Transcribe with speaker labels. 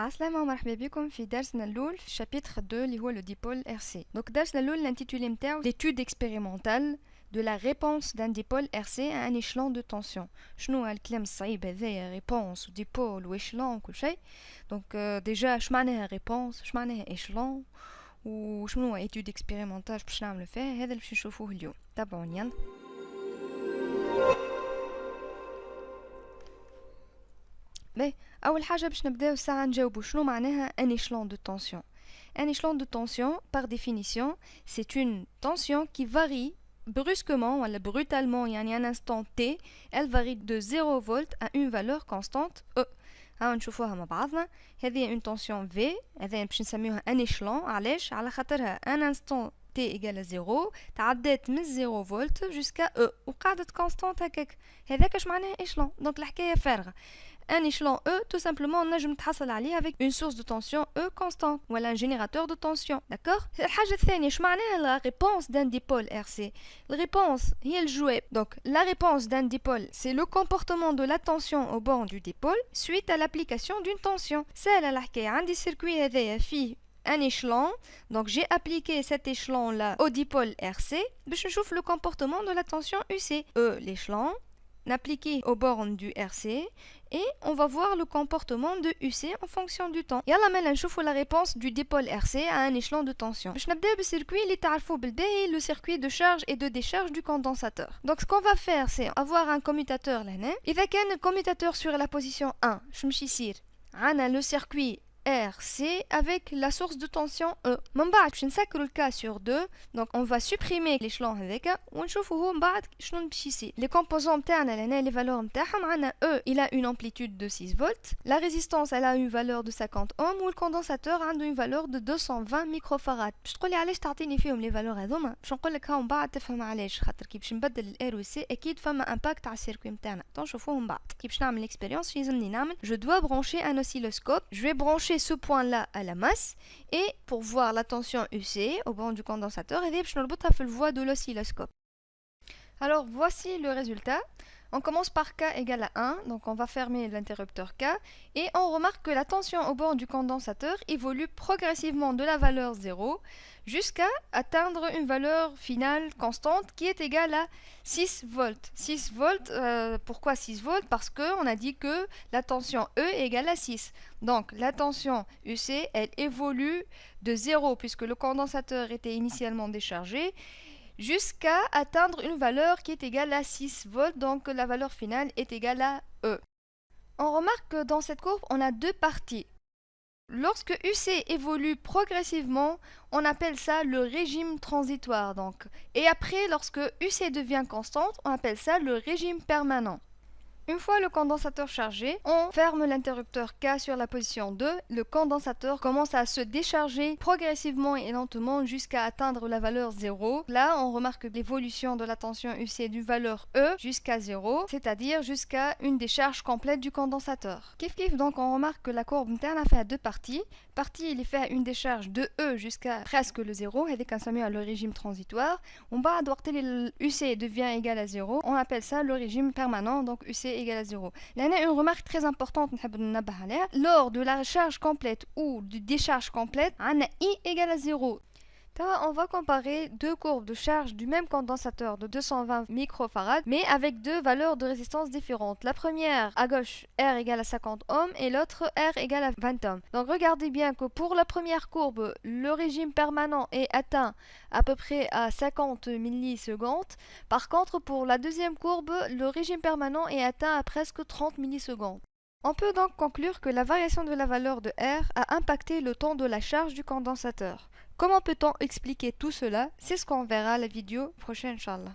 Speaker 1: عسلامة ومرحبا بكم في درسنا الأول في chapitre 2 اللي هو le dipôle RC. Donc درسنا الأول الانتيتولي نتاعو l'étude expérimentale de la réponse d'un dipôle RC à un échelon de tension. شنو الكلام الصعيب هذايا réponse وديبول وإيشلون وكل شيء. Donc déjà اش معناها réponse اش معناها إيشلون وشنو هو étude expérimentale باش نعملو فيها، هذا اللي باش نشوفوه اليوم. تابعوني يلا. باهي أول حاجة باش نبداو الساعة نجاوبو شنو معناها un échelon de tension. Un échelon de tension, par définition, c'est une tension qui varie brusquement ou brutalement, يعني un instant t, elle varie de 0 volts à une valeur constante E. ها نشوفوها مع بعضنا. هذه une tension V، هذا باش نسميوها un échelon. علاش؟ على خاطرها un instant t égale à 0 تعدات من 0 فولت jusqu'à E وقعدت كونستانت هكاك. هذاك اش معناها échelon. دونك الحكاية فارغة. Un échelon E, tout simplement, نجم تحصل عليه avec une source de tension E constante ou un générateur de tension. D'accord? الحاجة الثانية اش معناها la réponse d'un dipôle RC. La réponse هي الجواب. Donc la réponse d'un dipôle, c'est le comportement de la tension au bord du dipôle suite à l'application d'une tension. سهلة الحكاية. عندي circuit هذايا فيه un échelon, donc j'ai appliqué cet échelon là au dipôle RC باش نشوف le comportement de la tension UC. L'échelon appliqué aux bornes du RC et on va voir le comportement de UC en fonction du temps. يلا مالا نشوفوا la réponse du dipôle RC à un échelon de tension. باش نبداو بالcircuit اللي تعرفوه بالباهي، le circuit de charge et de décharge du condensateur. Donc ce qu'on va faire c'est avoir un commutateur لهنا. إذا كان le commutateur sur la position 1 شو مش يصير؟ عنا le circuit RC avec la source de tension E. من بعد باش نسكروا الكا sur 2. Donc on va supprimer l'échelon هذاك ونشوفوا هو من بعد شنو باش يصير. Les composants نتاعنا لهنا les valeurs نتاعهم عندنا E il a une amplitude de 6 volts, la résistance elle a une valeur de 50 ohms والcondensateur عنده une valeur de 220 microfarad. باش تقولي علاش تعطيني فيهم les valeurs هذوما؟ باش نقول لك ها من بعد تفهم علاش. خاطر كي باش نبدل الار و سي اكيد فما امباكت على السيركوي نتاعنا. نشوفوه من بعد. كي باش نعمل الاكسبيريونس يلزمني نعمل je dois brancher un oscilloscope. Je vais brancher ce point-là à la masse et pour voir la tension UC au bord du condensateur, je vais le voie de l'oscilloscope. Alors voici le résultat. On commence par K égale à 1, donc on va fermer l'interrupteur K et on remarque que la tension au bord du condensateur évolue progressivement de la valeur 0 jusqu'à atteindre une valeur finale constante qui est égale à 6 volts. 6 volts, pourquoi 6 volts? Parce qu'on a dit que la tension E est égale à 6. Donc la tension UC, elle évolue de 0 puisque le condensateur était initialement déchargé jusqu'à atteindre une valeur qui est égale à 6 volts, donc la valeur finale est égale à E. On remarque que dans cette courbe, on a deux parties. Lorsque UC évolue progressivement, on appelle ça le régime transitoire. Donc. Et après, lorsque UC devient constante, on appelle ça le régime permanent. Une fois le condensateur chargé, on ferme l'interrupteur K sur la position 2. Le condensateur commence à se décharger progressivement et lentement jusqu'à atteindre la valeur 0. Là, on remarque l'évolution de la tension UC d'une valeur E jusqu'à 0, c'est-à-dire jusqu'à une décharge complète du condensateur. Kif kif, donc on remarque que la courbe interne a fait à deux parties. Partie, il est fait à une décharge de E jusqu'à presque le 0, avec un samuel le régime transitoire. On va adopter UC devient égal à 0. On appelle ça le régime permanent, donc UC égale à 0. Là, on a une remarque très importante. Lors de la charge complète ou de décharge complète, on a I égale à 0. On va comparer deux courbes de charge du même condensateur de 220 microfarad, mais avec deux valeurs de résistance différentes. La première, à gauche, R égale à 50 ohms, et l'autre, R égale à 20 ohms. Donc regardez bien que pour la première courbe, le régime permanent est atteint à peu près à 50 millisecondes. Par contre, pour la deuxième courbe, le régime permanent est atteint à presque 30 millisecondes. On peut donc conclure que la variation de la valeur de R a impacté le temps de la charge du condensateur. Comment peut-on expliquer tout cela? C'est ce qu'on verra la vidéo prochaine, Inch'Allah.